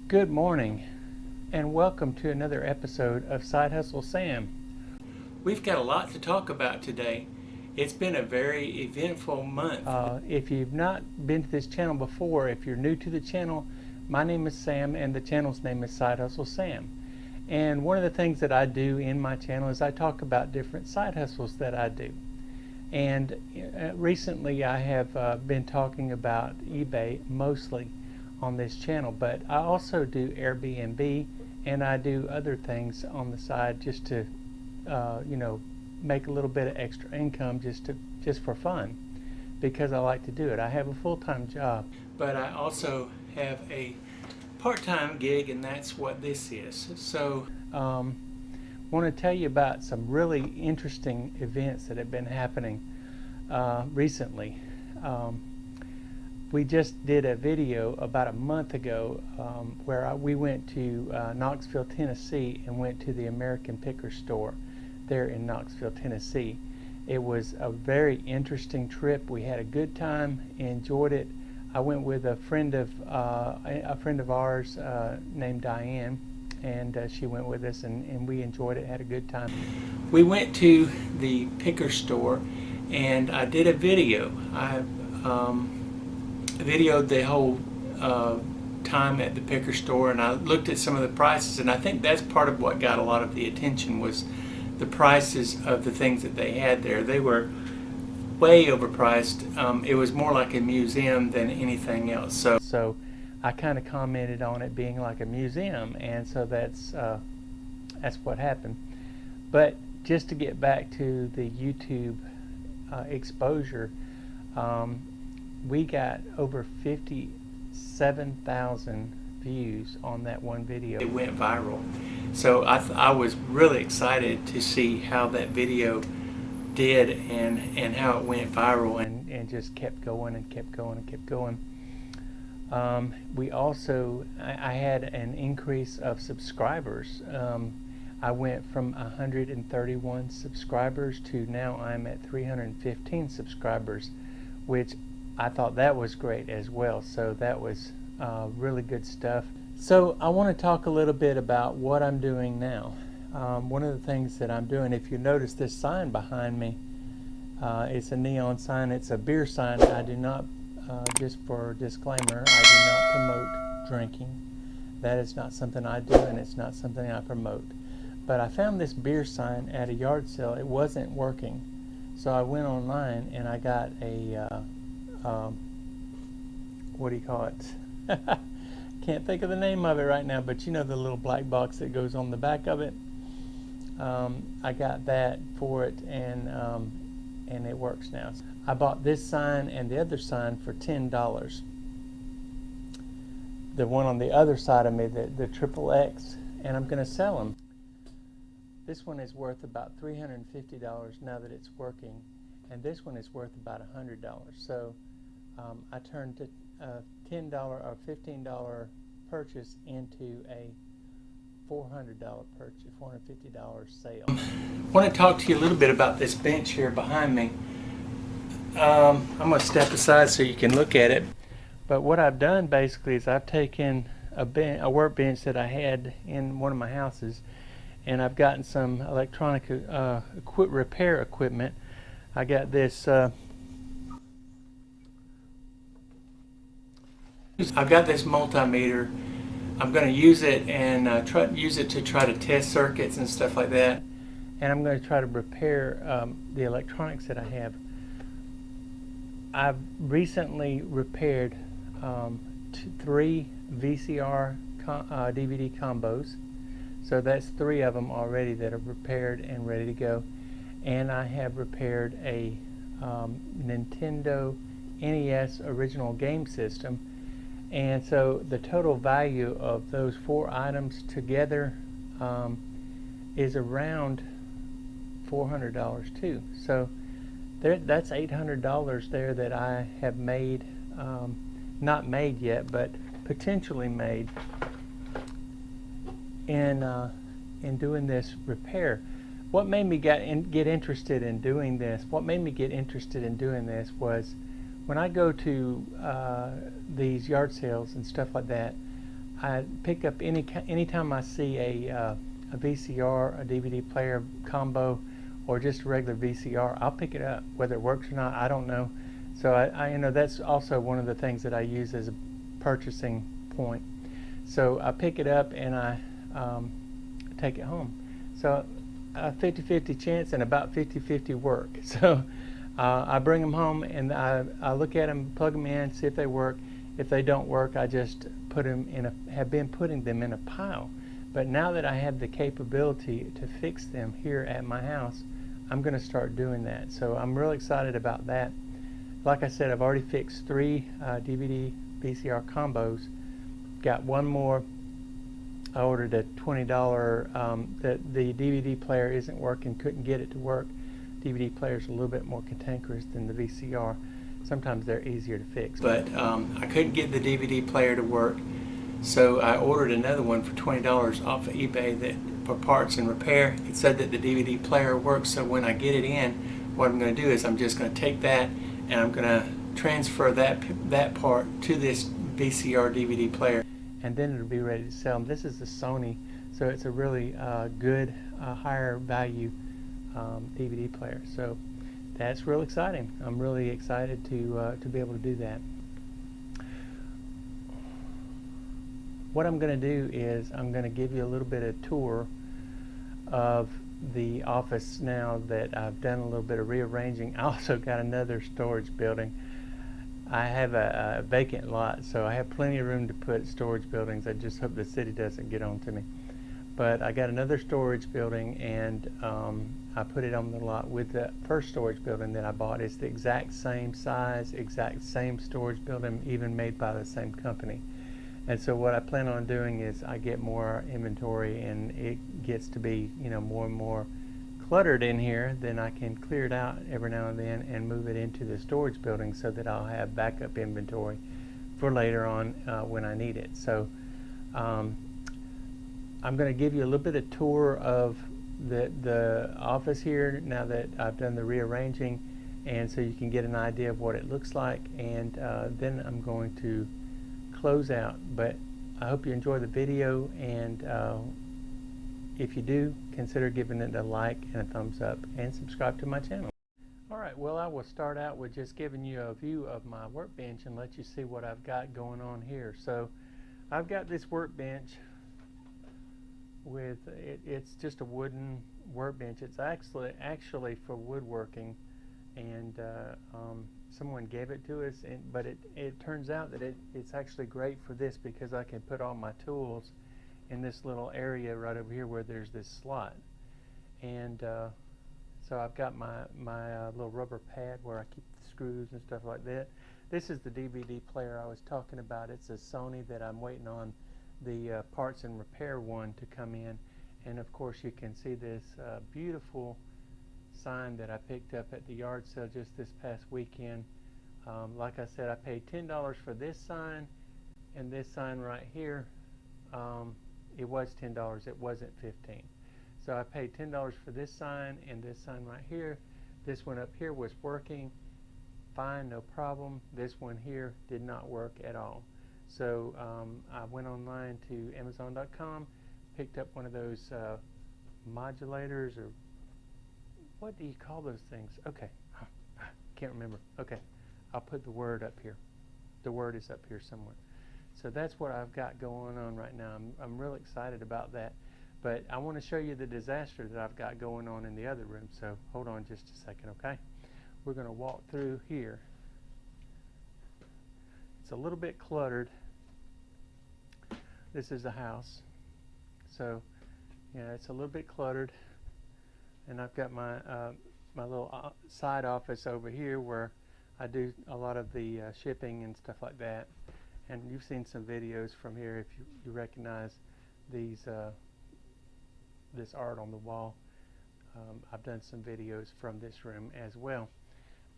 Good morning and welcome to another episode of Side Hustle Sam. We've got a lot to talk about today. It's been a very eventful month. If you've not been to this channel before, if you're new to the channel, my name is Sam and the channel's name is Side Hustle Sam. And one of the things that I do in my channel is I talk about different side hustles that I do. And recently I have been talking about eBay mostly on this channel, but I also do Airbnb and I do other things on the side just to make a little bit of extra income just for fun, because I like to do it. I have a full-time job, but I also have a part-time gig, and that's what this is. So want to tell you about some really interesting events that have been happening recently. We just did a video about a month ago where we went to Knoxville, Tennessee, and went to the American Picker store there in Knoxville, Tennessee. It was a very interesting trip. We had a good time, enjoyed it. I went with a friend of ours named Diane, and she went with us, and we enjoyed it, had a good time. We went to the picker store, and I did a video. I videoed the whole time at the picker store, and I looked at some of the prices, and I think that's part of what got a lot of the attention was the prices of the things that they had there. They were way overpriced. It was more like a museum than anything else. So I kind of commented on it being like a museum, and so that's what happened. But just to get back to the YouTube exposure, we got over 57,000 views on that one video. It went viral. So I was really excited to see how that video did and how it went viral and just kept going and kept going and kept going. We also, I had an increase of subscribers. I went from 131 subscribers to now I'm at 315 subscribers, which I thought that was great as well. So that was really good stuff. So I want to talk a little bit about what I'm doing now. One of the things that I'm doing, if you notice this sign behind me, it's a neon sign. It's a beer sign. I do not, just for disclaimer, I do not promote drinking. That is not something I do, and it's not something I promote. But I found this beer sign at a yard sale. It wasn't working. So I went online and I got a what do you call it? Can't think of the name of it right now, but you know the little black box that goes on the back of it. I got that for it, and it works now. I bought this sign and the other sign for $10. The one on the other side of me, the triple X, and I'm going to sell them. This one is worth about $350 now that it's working, and this one is worth about $100. So I turned a $10 or $15 purchase into a $400 purchase, $450 sale. I want to talk to you a little bit about this bench here behind me. I'm going to step aside so you can look at it. But what I've done basically is I've taken a workbench that I had in one of my houses, and I've gotten some electronic repair equipment. I got this. I've got this multimeter. I'm going to use it and use it to try to test circuits and stuff like that. And I'm going to try to repair the electronics that I have. I've recently repaired 3 VCR DVD combos. So that's 3 of them already that are repaired and ready to go. And I have repaired a Nintendo NES original game system. And so the total value of those 4 items together is around $400 too. So that's $800 there that I have made, not made yet, but potentially made in doing this repair. What made me get interested in doing this? What made me get interested in doing this was when I go to these yard sales and stuff like that, I pick up anytime I see a VCR, a DVD player combo, or just a regular VCR, I'll pick it up. Whether it works or not, I don't know. So that's also one of the things that I use as a purchasing point. So I pick it up and I take it home. So a 50-50 chance and about 50-50 work. So I bring them home and I look at them, plug them in, see if they work. If they don't work, I just have been putting them in a pile. But now that I have the capability to fix them here at my house, I'm going to start doing that. So I'm really excited about that. Like I said, I've already fixed 3 DVD VCR combos. Got one more. I ordered a $20. The DVD player isn't working, couldn't get it to work. DVD player is a little bit more cantankerous than the VCR. Sometimes they're easier to fix. But I couldn't get the DVD player to work, so I ordered another one for $20 off of eBay for parts and repair. It said that the DVD player works, so when I get it in, what I'm going to do is I'm just going to take that and I'm going to transfer that part to this VCR DVD player, and then it'll be ready to sell. This is the Sony, so it's a really good, higher value DVD player. So that's real exciting. I'm really excited to be able to do that. What I'm going to do is I'm going to give you a little bit of tour of the office now that I've done a little bit of rearranging. I also got another storage building. I have a vacant lot, so I have plenty of room to put storage buildings. I just hope the city doesn't get on to me. But I got another storage building, and I put it on the lot with the first storage building that I bought. It's the exact same size, exact same storage building, even made by the same company. And so what I plan on doing is I get more inventory, and it gets to be, more and more cluttered in here. Then I can clear it out every now and then and move it into the storage building so that I'll have backup inventory for later on when I need it. So I'm going to give you a little bit of tour of the office here now that I've done the rearranging, and so you can get an idea of what it looks like, and then I'm going to close out. But I hope you enjoy the video, and if you do, consider giving it a like and a thumbs up, and subscribe to my channel. Alright, well, I will start out with just giving you a view of my workbench and let you see what I've got going on here. So I've got this workbench with it's just a wooden workbench. It's actually for woodworking, and someone gave it to us, but it turns out that it's actually great for this because I can put all my tools in this little area right over here where there's this slot. And so I've got my little rubber pad where I keep the screws and stuff like that. This is the DVD player I was talking about. It's a Sony that I'm waiting on the parts and repair one to come in. And of course you can see this beautiful sign that I picked up at the yard sale just this past weekend. Like I said, I paid $10 for this sign, and this sign right here, it was $10, it wasn't $15. So I paid $10 for this sign and this sign right here. This one up here was working fine, no problem. This one here did not work at all. So I went online to Amazon.com, picked up one of those modulators, or what do you call those things? Okay, can't remember. Okay, I'll put the word up here. The word is up here somewhere. So that's what I've got going on right now. I'm really excited about that. But I want to show you the disaster that I've got going on in the other room. So hold on just a second, okay? We're going to walk through here. It's a little bit cluttered. This is the house. So, yeah, it's a little bit cluttered. And I've got my my little side office over here where I do a lot of the shipping and stuff like that. And you've seen some videos from here if you recognize these this art on the wall. I've done some videos from this room as well.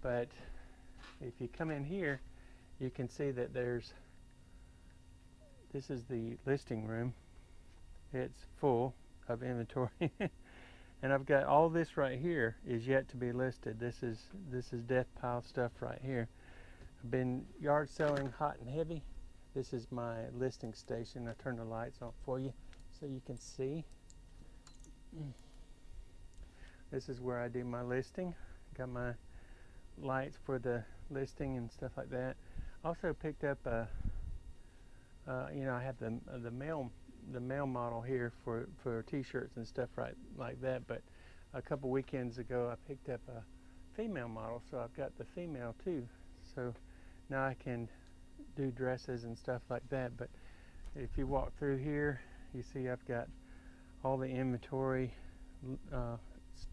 But if you come in here, you can see that this is the listing room. It's full of inventory. And I've got all this right here is yet to be listed. This is death pile stuff right here. I've been yard selling hot and heavy. This is my listing station. I turn the lights on for you so you can see. This is where I do my listing. Got my lights for the listing and stuff like that. Also picked up a, I have the male model here for t-shirts and stuff like that. But a couple weekends ago, I picked up a female model, so I've got the female too. So now I can do dresses and stuff like that. But if you walk through here, you see I've got all the inventory.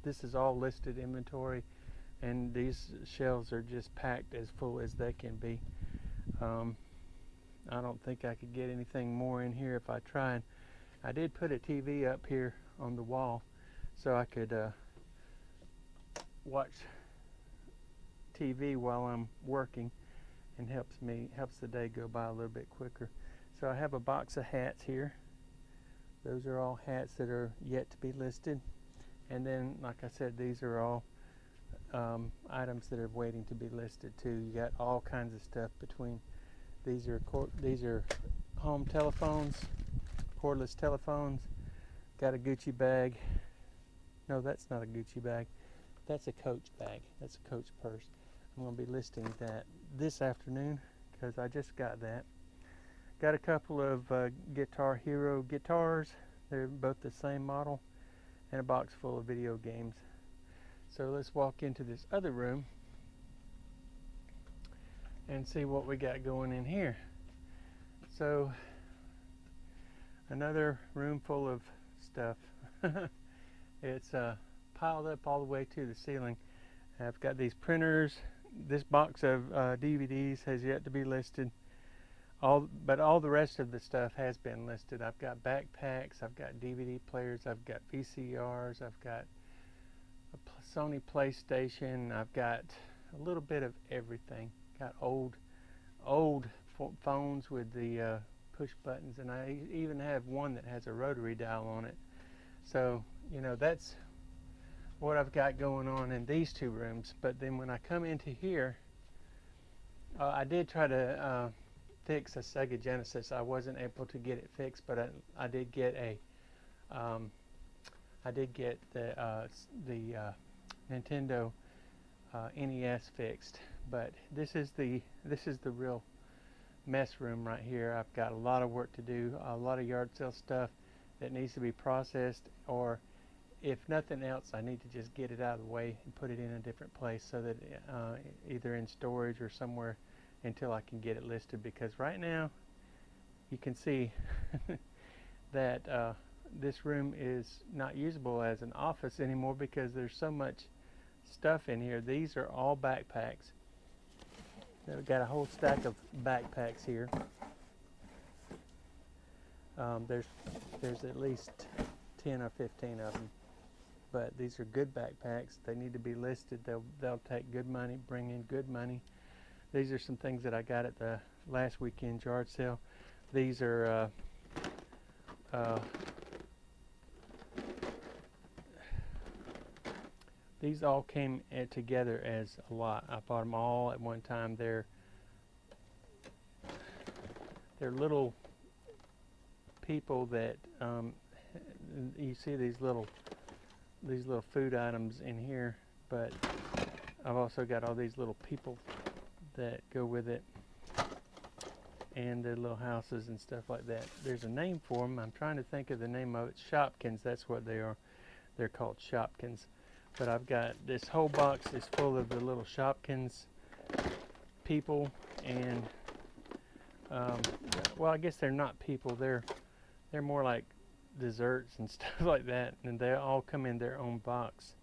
This is all listed inventory, and these shelves are just packed as full as they can be. I don't think I could get anything more in here if I tried. I did put a TV up here on the wall so I could watch TV while I'm working, and helps the day go by a little bit quicker. So I have a box of hats here. Those are all hats that are yet to be listed. And then, like I said, these are all items that are waiting to be listed too. You got all kinds of stuff between. These are home telephones, cordless telephones. Got a Gucci bag. No, that's not a Gucci bag. That's a Coach bag. That's a Coach purse. I'm going to be listing that this afternoon because I just got that. Got a couple of Guitar Hero guitars. They're both the same model, and a box full of video games. So let's walk into this other room and see what we got going in here. So another room full of stuff. It's piled up all the way to the ceiling. I've got these printers. This box of DVDs has yet to be listed. But all the rest of the stuff has been listed. I've got backpacks, I've got DVD players, I've got VCRs, I've got a Sony PlayStation, I've got a little bit of everything. Got old phones with the push buttons, and I even have one that has a rotary dial on it. So, that's what I've got going on in these two rooms. But then when I come into here, I did try to fix a Sega Genesis. I wasn't able to get it fixed, but I did get the Nintendo NES fixed. But this is the real mess room right here. I've got a lot of work to do, a lot of yard sale stuff that needs to be processed, or if nothing else, I need to just get it out of the way and put it in a different place so that either in storage or somewhere until I can get it listed. Because right now you can see that this room is not usable as an office anymore because there's so much stuff in here. These are all backpacks. We've got a whole stack of backpacks here. There's at least 10 or 15 of them, but these are good backpacks. They need to be listed. They'll take good money, bring in good money. These are some things that I got at the last weekend yard sale. These are these all came together as a lot. I bought them all at one time. They're little people that you see these little food items in here, but I've also got all these little people that go with it, and their little houses and stuff like that. There's a name for them. I'm trying to think of the name of it. Shopkins, that's what they are. They're called Shopkins. But I've got this whole box is full of the little Shopkins people, and well, I guess they're not people. They're more like desserts and stuff like that, and they all come in their own box.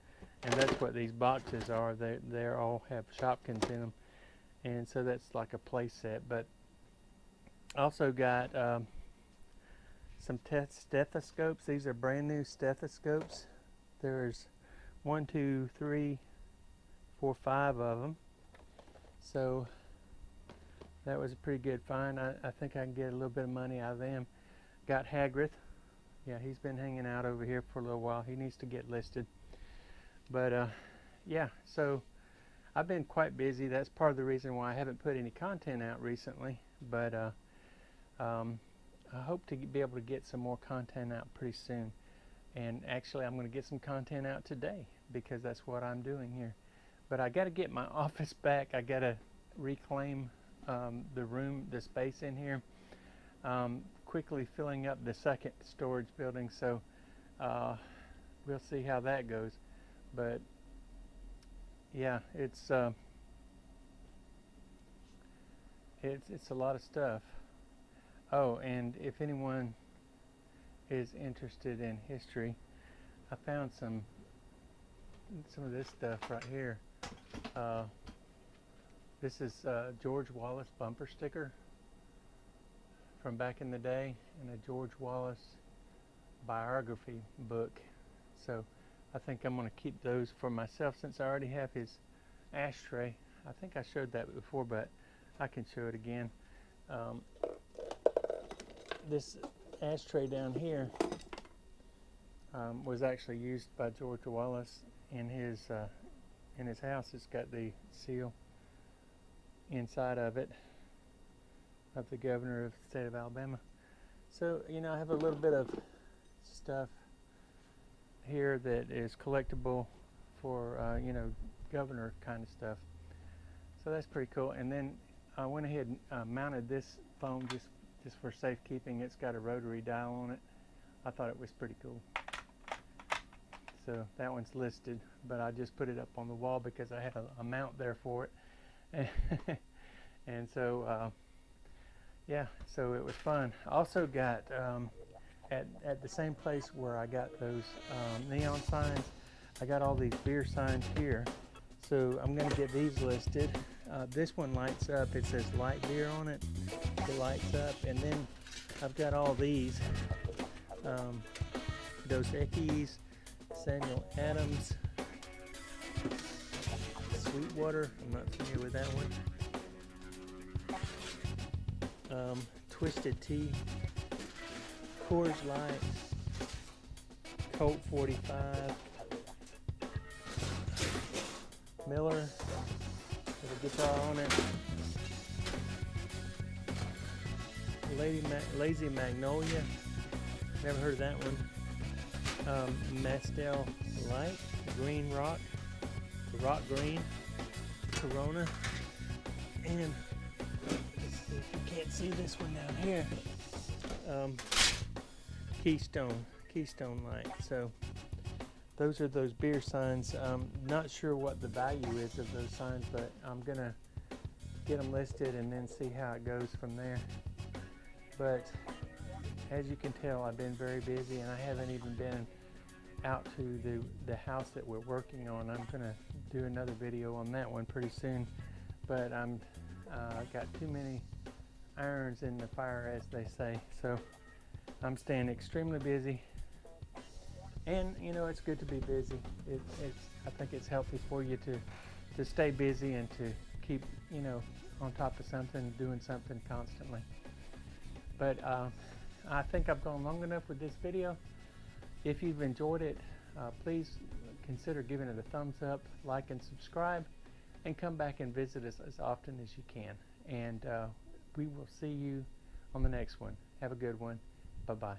And that's what these boxes are. They all have Shopkins in them, and so that's like a play set. But I also got some stethoscopes. These are brand new stethoscopes. There's 1, 2, 3, 4, 5 of them. So that was a pretty good find. I think I can get a little bit of money out of them. Got Hagrid. Yeah, he's been hanging out over here for a little while. He needs to get listed. But yeah, so I've been quite busy. That's part of the reason why I haven't put any content out recently. But I hope to be able to get some more content out pretty soon. And actually, I'm going to get some content out today because that's what I'm doing here. But I got to get my office back. I got to reclaim the room, the space in here. Quickly filling up the second storage building, so we'll see how that goes. But yeah, it's a lot of stuff. Oh, and if anyone is interested in history, I found some of this stuff right here. This is George Wallace bumper sticker from back in the day, and a George Wallace biography book. So I think I'm going to keep those for myself since I already have his ashtray. I think I showed that before, but I can show it again. This ashtray down here was actually used by George Wallace in his house. It's got the seal inside of it of the governor of the state of Alabama. So, you know, I have a little bit of stuff here that is collectible for, you know, governor kind of stuff. So that's pretty cool. And then I went ahead and mounted this phone just for safekeeping. It's got a rotary dial on it. I thought it was pretty cool. So that one's listed, but I just put it up on the wall because I had a mount there for it. And so, yeah, so it was fun. I also got, at the same place where I got those neon signs, I got all these beer signs here. So I'm going to get these listed. This one lights up. It says light beer on it. It lights up. And then I've got all these. Dos Equis, Samuel Adams, Sweetwater. I'm not familiar with that one. Twisted Tea, Coors Light, Colt 45, Miller with a guitar on it, Lazy Magnolia, never heard of that one, Mastel Light, Green Rock, Rock Green, Corona, and you can't see this one down here, Keystone Light. So those are those beer signs. Not sure what the value is of those signs, but I'm gonna get them listed and then see how it goes from there. But as you can tell, I've been very busy, and I haven't even been out to the house that we're working on. I'm gonna do another video on that one pretty soon, but I've got too many irons in the fire, as they say. So I'm staying extremely busy, and you know, it's good to be busy. I think it's healthy for you to stay busy and to keep, you know, on top of something, doing something constantly. But I think I've gone long enough with this video. If you've enjoyed it, please consider giving it a thumbs up, like and subscribe, and come back and visit us as often as you can. And we will see you on the next one. Have a good one. Bye-bye.